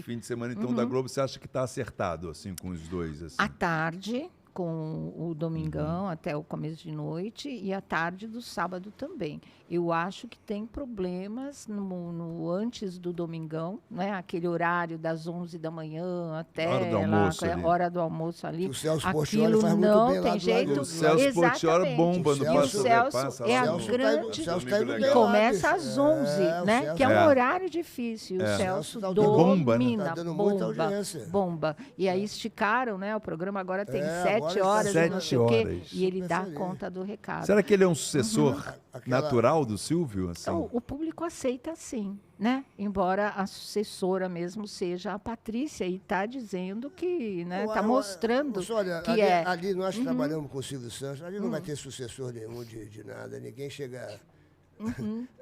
Fim de semana, então, da Globo, você acha que está acertado, assim, com os dois? Assim? À tarde, com o Domingão, até o começo de noite, e à tarde do sábado também. Eu acho que tem problemas no antes do Domingão, né? Aquele horário das 11 da manhã Hora do até almoço lá, ali. hora do almoço ali. Que o Celso Portiolli Aquilo faz muito não bem lá tem do lado jeito. do- O Celso Portiolli Exatamente. bomba no O E o Passa Celso Repassa. é lá a no- O Celso grande... tá indo Domingo bem Legal. lá, Começa bicho. às 11, É, o né? Celso Que é um tá- horário difícil. O Celso tá bomba, né? domina, Tá dando muita bomba, audiência. bomba. E aí esticaram, né? O programa agora tem Agora 7 ele tá horas, e não 7 sei o quê, horas. e ele Super dá feliz. conta do recado. Será que ele é um sucessor Aquela- natural do Silvio? Assim? Então, o público aceita sim, né? Embora a sucessora mesmo seja a Patrícia, e está dizendo que, né? Está mostrando Olha, que ali, é. ali nós trabalhamos com o Silvio Santos, ali não vai ter sucessor nenhum de nada, ninguém chega...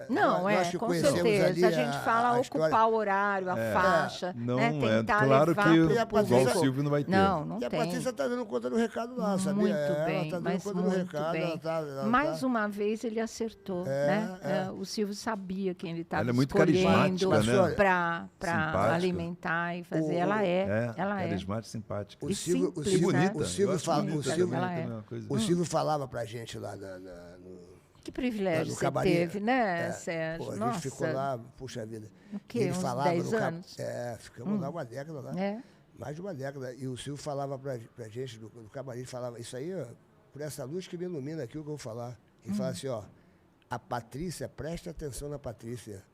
Não, nós que com conhecemos certeza. ali A gente fala a ocupar história- o horário, a faixa, Não né? é. Tentar Claro levar que pro E a igual público. o Silvio não vai ter. Não E a tem. Patrícia está dando conta do recado lá, sabia? Muito Ela bem, está dando mas conta do muito recado. bem. Ela Mais tá- uma vez ele acertou, né? O Silvio sabia quem ele estava Ela é muito escolhendo carismática, né? para Simpática. alimentar e fazer. O- ela é. Carismática, simpática. O E Silvio, simples, o Silvio, né? o Silvio, Eu acho fala, bonita o Silvio, também, ela é. também uma coisa. o Silvio falava pra gente lá Que privilégio no você camarim. teve, né, É, Sérgio? pô, a gente Nossa. ficou lá, puxa vida. O quê? Ele Uns falava 10 anos? Ficamos lá uma década lá. É. Mais de uma década. E o Silvio falava pra gente no camarim, falava, isso aí, ó, por essa luz que me ilumina aqui o que eu vou falar. Ele fala assim, ó, a Patrícia, preste atenção na Patrícia,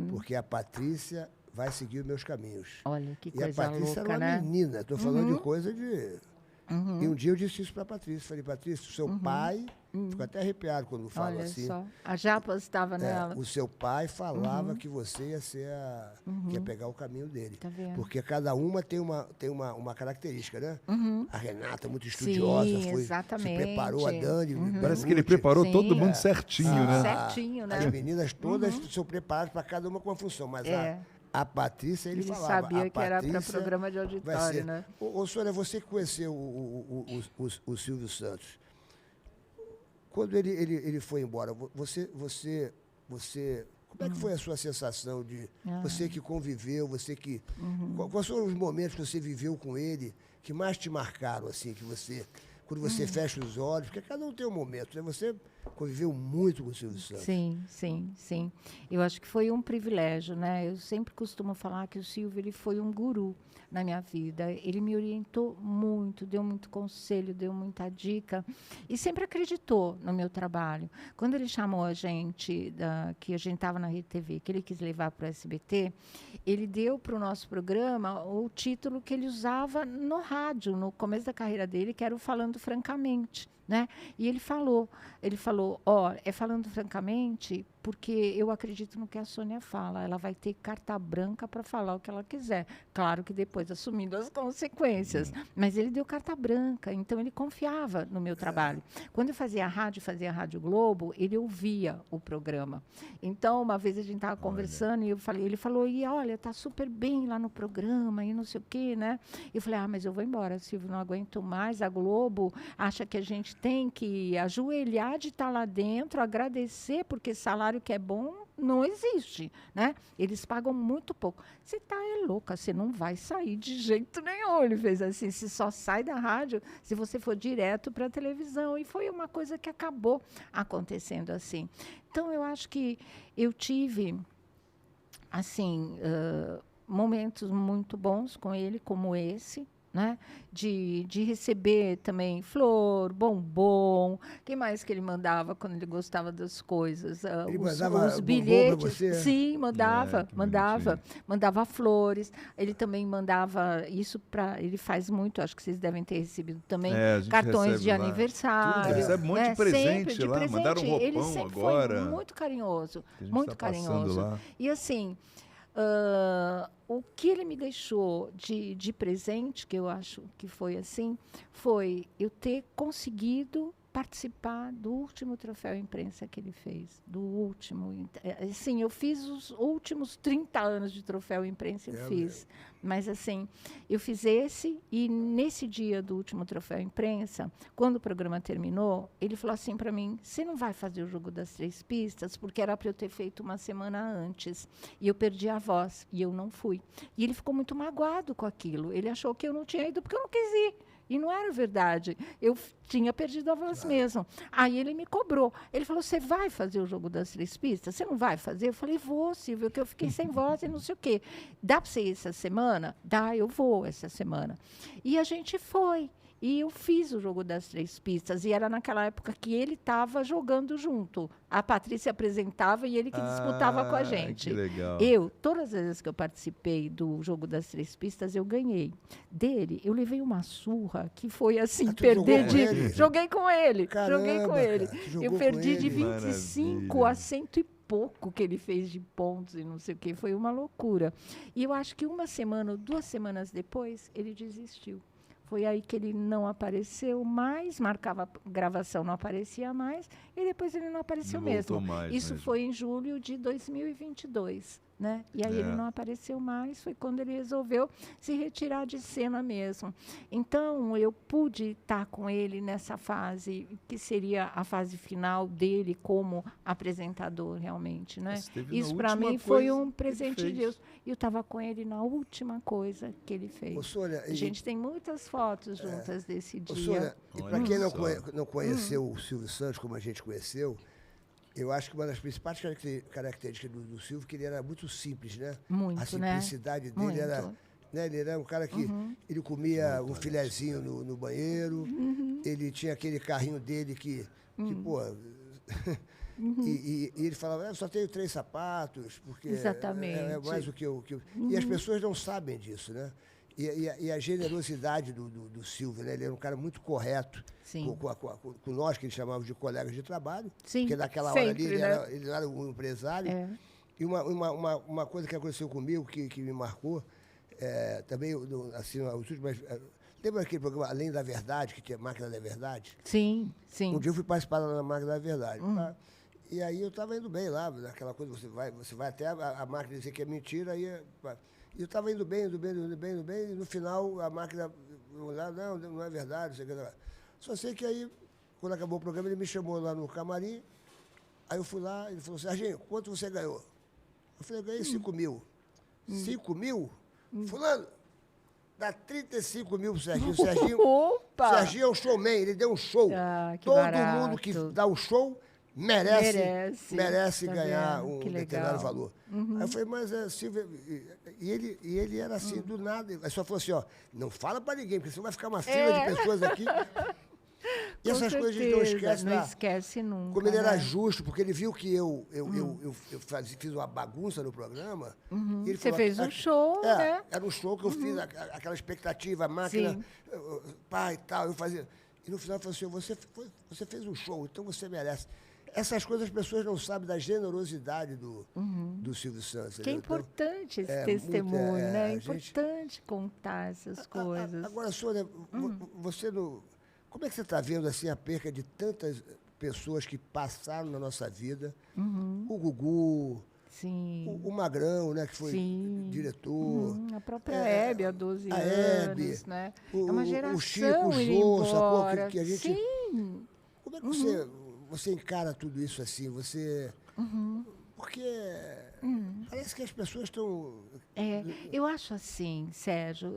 porque a Patrícia vai seguir os meus caminhos. Olha, que E a coisa Patrícia louca, era uma né? menina, estou falando de coisa de... E um dia eu disse isso para a Patrícia, falei, Patrícia, o seu pai, ficou até arrepiado quando fala Olha assim. só. A Japa estava nela. O seu pai falava que você ia ser que ia pegar o caminho dele. Tá vendo? Porque cada uma tem uma característica, né? A Renata, muito estudiosa, Sim, se exatamente. preparou, a Dani. Parece que ele preparou Sim. todo mundo certinho, né? Certinho, né? As meninas todas são preparadas para cada uma com uma função, mas É. a Patrícia, ele Ele falava. sabia a que era para Patrícia programa de vai auditório, ser. né? Ô, Sônia, você que conheceu o Silvio Santos, quando ele foi embora, você como é que foi a sua sensação de você que conviveu, você que quais foram os momentos que você viveu com ele que mais te marcaram assim, que você quando você fecha os olhos, porque cada um tem um momento, né? Você conviveu muito com o Silvio Santos. Sim, sim, sim. Eu acho que foi um privilégio, né? Eu sempre costumo falar que o Silvio ele foi um guru na minha vida. Ele me orientou muito, deu muito conselho, deu muita dica e sempre acreditou no meu trabalho. Quando ele chamou a gente, que a gente estava na Rede TV, que ele quis levar para o SBT, ele deu para o nosso programa o título que ele usava no rádio, no começo da carreira dele, que era o Falando Francamente. Né? E ele falou, ó, falando francamente, porque eu acredito no que a Sônia fala, ela vai ter carta branca para falar o que ela quiser, claro que depois assumindo as consequências, mas ele deu carta branca, então ele confiava no meu trabalho. Quando eu fazia a Rádio Globo, ele ouvia o programa. Então, uma vez a gente estava conversando e ele falou, e olha, tá super bem lá no programa e não sei o quê, né? Eu falei, mas eu vou embora, Silvio, não aguento mais, a Globo acha que a gente tem que ajoelhar de estar lá dentro, agradecer, porque salário que é bom não existe, né? Eles pagam muito pouco. Você tá louca, você não vai sair de jeito nenhum. Ele fez assim, você só sai da rádio se você for direto para a televisão. E foi uma coisa que acabou acontecendo assim. Então, eu acho que eu tive, assim, momentos muito bons com ele, como esse, né? De receber também flor, bombom. Quem mais que ele mandava quando ele gostava das coisas? Ele mandava os bombom bilhetes. pra você? Sim, mandava, que mandava. bonitinho. Mandava flores. Ele também mandava isso para... Ele faz muito, acho que vocês devem ter recebido também, A gente cartões recebe de lá. aniversário. Tudo, recebe um monte de né? presente Sempre de lá, presente. mandaram um Ele roupão sempre agora. foi muito carinhoso, Que a gente muito tá passando carinhoso. lá. E assim, o que ele me deixou de presente, que eu acho que foi assim, foi eu ter conseguido participar do último troféu imprensa que ele fez, do último. Assim, eu fiz os últimos 30 anos de troféu imprensa, eu fiz. Mas, assim, eu fiz esse, e nesse dia do último troféu imprensa, quando o programa terminou, ele falou assim para mim: você não vai fazer o jogo das 3 pistas, porque era para eu ter feito uma semana antes, e eu perdi a voz, e eu não fui. E ele ficou muito magoado com aquilo. Ele achou que eu não tinha ido porque eu não quis ir. E não era verdade. Eu tinha perdido a voz mesmo. Aí ele me cobrou. Ele falou: você vai fazer o jogo das 3 pistas? Você não vai fazer? Eu falei: vou, Silvio, que eu fiquei sem voz e não sei o quê. Dá para você ir essa semana? Dá, eu vou essa semana. E a gente foi. E eu fiz o jogo das 3 pistas. E era naquela época que ele estava jogando junto. A Patrícia apresentava e ele que disputava com a gente. Que legal. Todas as vezes que eu participei do jogo das 3 pistas, eu ganhei. Dele, eu levei uma surra que foi assim, perder de... Joguei com ele. Caramba, joguei com ele. Eu perdi de ele. 25 a 100 e pouco que ele fez de pontos e não sei o quê. Foi uma loucura. E eu acho que uma semana ou 2 semanas depois, ele desistiu. Foi aí que ele não apareceu mais, marcava gravação, não aparecia mais, e depois ele não apareceu mesmo. Isso foi em julho de 2022. Né? E aí ele não apareceu mais, foi quando ele resolveu se retirar de cena mesmo. Então, eu pude estar com ele nessa fase, que seria a fase final dele como apresentador, realmente. Né? Isso, para mim, foi um presente de Deus. E eu estava com ele na última coisa que ele fez. Sônia, a gente tem muitas fotos juntas desse dia. Sônia, e para quem não conheceu o Silvio Santos, como a gente conheceu, eu acho que uma das principais características do Silvio, que ele era muito simples, né? Muito, a simplicidade dele era... Né, ele era um cara que ele comia um filezinho no banheiro, ele tinha aquele carrinho dele que pô... E ele falava: eu só tenho 3 sapatos, porque é mais do que eu... E as pessoas não sabem disso, né? E a generosidade do Silvio, né? Ele era um cara muito correto com nós, que ele chamava de colegas de trabalho. Sim, porque naquela hora ali ele era um empresário. E uma coisa que aconteceu comigo, que me marcou, também, assim, os últimos... Lembra aquele programa Além da Verdade, que tinha Máquina da Verdade? Sim, sim. Um dia eu fui participar lá na Máquina da Verdade. E aí eu estava indo bem lá, naquela coisa, você vai até a máquina dizer que é mentira, aí... E eu estava indo bem, e no final a máquina, não é verdade, não sei o que. Só sei que aí, quando acabou o programa, ele me chamou lá no camarim, aí eu fui lá, ele falou: Serginho, quanto você ganhou? Eu falei: ganhei 5 mil. 5 mil? Fulano, dá 35 mil pro Serginho. Serginho é um showman, ele deu um show. Todo mundo que dá um show merece ganhar um determinado valor. Aí eu falei: mas Silvio... E ele era assim, do nada. Aí só falou assim: não fala para ninguém, porque senão vai ficar uma fila de pessoas aqui. E essas coisas a gente não esquece. Não esquece nunca. Como ele era justo, porque ele viu que eu fiz uma bagunça no programa. E ele Você falou: fez um show, né? Era um show que eu fiz, aquela expectativa, a máquina, pai e tal. Eu fazia. E no final ele falou assim: você fez um show, então você merece. Essas coisas as pessoas não sabem da generosidade do Silvio Santos. Que é importante esse testemunho, né? É importante contar essas coisas. Agora, Sônia, você não... Como é que você está vendo assim, a perca de tantas pessoas que passaram na nossa vida? O Gugu, o Magrão, né, que foi diretor. A própria Hebe, há 12 anos. Né? É uma geração o Chico, o Jô, que a gente... Como é que você encara tudo isso assim? Você... Porque parece que as pessoas estão... eu acho assim, Sérgio,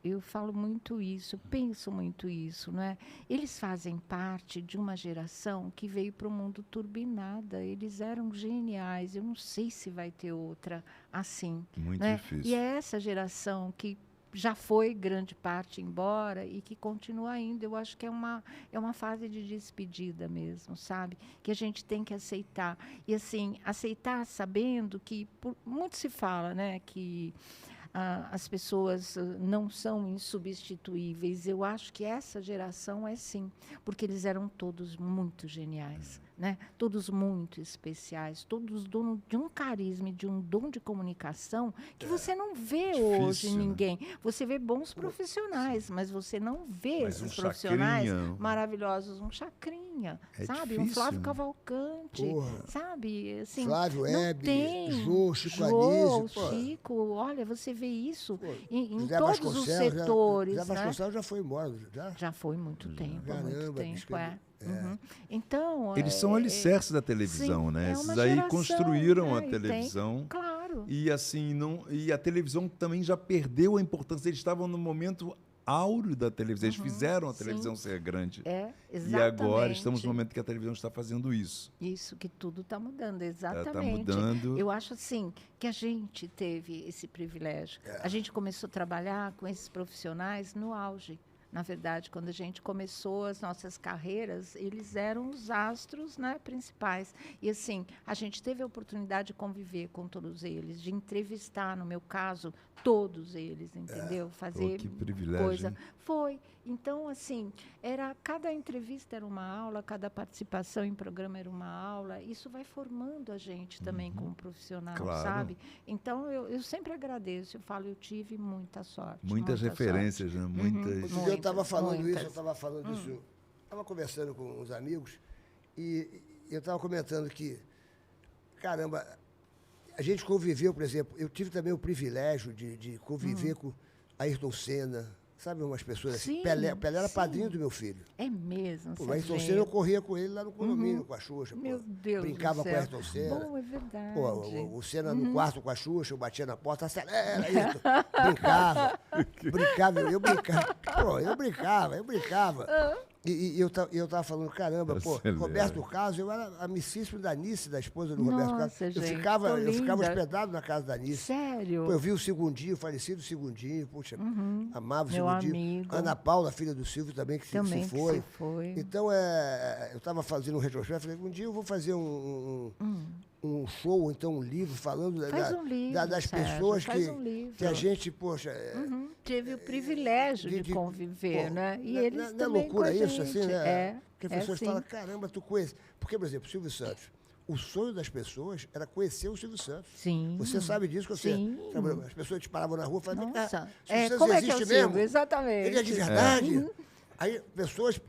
eu falo muito isso, penso muito isso, não é? Eles fazem parte de uma geração que veio para o mundo turbinada, eles eram geniais, eu não sei se vai ter outra assim. Muito né? difícil. E é essa geração que já foi grande parte embora e que continua ainda. Eu acho que é uma fase de despedida mesmo, sabe? Que a gente tem que aceitar. E, assim, aceitar sabendo que... muito se fala, né, que as pessoas não são insubstituíveis. Eu acho que essa geração é sim, porque eles eram todos muito geniais. né? Todos muito especiais, todos donos de um carisma e de um dom de comunicação que você não vê hoje em né? ninguém. Você vê bons profissionais, mas você não vê Mas esses um profissionais Chacrinha. maior um Chacrinha, É sabe? Um difícil, Flávio né? Cavalcante, Porra. sabe? Assim, Flávio não Hebe, tem. Jô, Chico Jô, Anísio, pô. Chico, olha, você vê isso Pô, em José todos os Vasconcelos, setores, José né? Vasconcelos já foi embora, já? Já foi muito tempo, Caramba, muito tempo, bicho, Uhum. Então, Eles são alicerces da televisão, sim, né? é uma Esses aí geração, construíram né? a E televisão. claro. E assim, e a televisão também já perdeu a importância. Eles estavam no momento áureo da televisão. Eles fizeram a sim. televisão ser grande. Exatamente. E agora estamos no momento que a televisão está fazendo isso. Isso, que tudo está mudando, exatamente. Está mudando. Eu acho assim que a gente teve esse privilégio. A gente começou a trabalhar com esses profissionais no auge. Na verdade, quando a gente começou as nossas carreiras, eles eram os astros, né, principais. E assim, a gente teve a oportunidade de conviver com todos eles, de entrevistar, no meu caso, todos eles, entendeu? Fazer que privilégio, coisa. hein? Foi. Então, assim, cada entrevista era uma aula, cada participação em programa era uma aula. Isso vai formando a gente também como profissional, Claro. sabe? Então, eu sempre agradeço. Eu falo, eu tive muita sorte. Muitas muita referências, né? Muitas. Outro dia eu Muitas, estava falando muitas. isso, eu estava falando isso. Estava conversando com uns amigos e eu estava comentando que, caramba, a gente conviveu, por exemplo, eu tive também o privilégio de conviver com Ayrton Senna, sabe, umas pessoas assim. Sim, Pelé era sim. padrinho do meu filho. É mesmo, Pô, você o Ayrton vê. Senna eu corria com ele lá no condomínio, com a Xuxa. Pô. Meu Deus Brincava do céu. com o Ayrton Senna. Bom, é verdade. Pô, o Senna no quarto com a Xuxa, eu batia na porta, acelera isso. Brincava. Eu brincava. Pô, eu brincava. E eu tava falando, caramba, pô, Acelera. Roberto Carlos, eu era amicíssimo da Nice, da esposa do Roberto Carlos. Nossa, gente, Eu ficava linda. hospedado na casa da Nice. Sério? Pô, eu vi o Segundinho, o falecido Segundinho, puxa, amava o Meu Segundinho. amigo. Ana Paula, filha do Silvio, também, que Também se que foi. se foi. Então, eu estava fazendo um retrospecto, falei, um dia eu vou fazer um show, então um livro, falando Faz um livro, das Sérgio, pessoas faz um livro. que a gente, poxa... Tive o privilégio de conviver, pô, né? E não é- eles não é também loucura com a isso, assim, gente. né? Porque as pessoas sim. falam, caramba, tu conhece. Porque, por exemplo, Silvio Santos, o sonho das pessoas era conhecer o Silvio Santos. Sim. Você sabe disso, que você... Sim. As pessoas te paravam na rua e falavam, Nossa. Silvio Santos Como é que é o existe Silvio? mesmo? Exatamente. Ele é de verdade. Aí, pessoas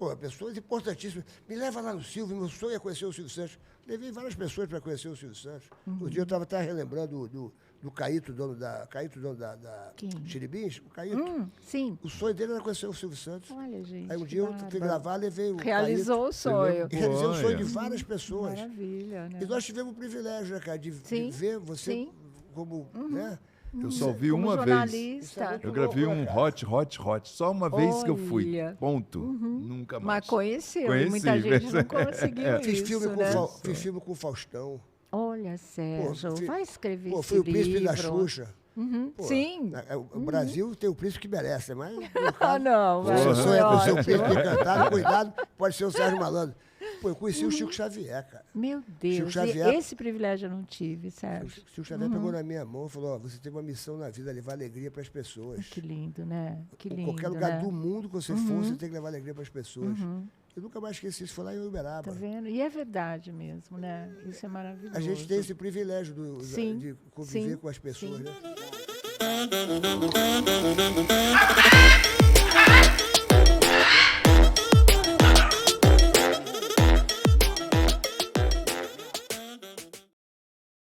importantíssimas. Me leva lá no Silvio, meu sonho é conhecer o Silvio Santos. Levei várias pessoas para conhecer o Silvio Santos. Outro dia eu estava até relembrando do Caíto, dono da Quem? Chiribins, o Caíto. Sim. O sonho dele era conhecer o Silvio Santos. Olha, gente. Aí um que dia eu fui bárbaro. gravar, levei o Realizou o sonho. Caíto. Realizei o sonho Olha. de várias pessoas. Maravilha, né? E nós tivemos o privilégio, né, cara, de Sim, ver você sim. como, né? Eu só vi Como uma vez. jornalista. Eu gravei um hot. Só uma vez que eu fui. Olha. Ponto. Nunca mais. Mas conheceu. Conheci, Muita gente não mas- conseguiu Fiz isso, filme, né? fiz filme com o Faustão. Olha, Sérgio, fi- vai escrever Pô, esse fui o livro. príncipe da Xuxa. Pô, Sim. O Brasil tem o príncipe que merece, mas... no Ah, caso, não, se vai. você sonha com o seu Ótimo. príncipe encantado, cuidado, pode ser o Sérgio Malandro. Pô, eu conheci o Chico Xavier, cara. Meu Chico Deus, Xavier- esse privilégio eu não tive, O Sérgio. Chico Xavier pegou na minha mão e falou, ó, você tem uma missão na vida, levar alegria para as pessoas. Que lindo, né? Que Em lindo, qualquer lugar né? do mundo que você for, você tem que levar alegria para as pessoas. Eu nunca mais esqueci isso, foi lá em Uberaba. Tá vendo? E é verdade mesmo, né? Isso é maravilhoso. A gente tem esse privilégio Sim, de conviver sim, com as pessoas, sim. né?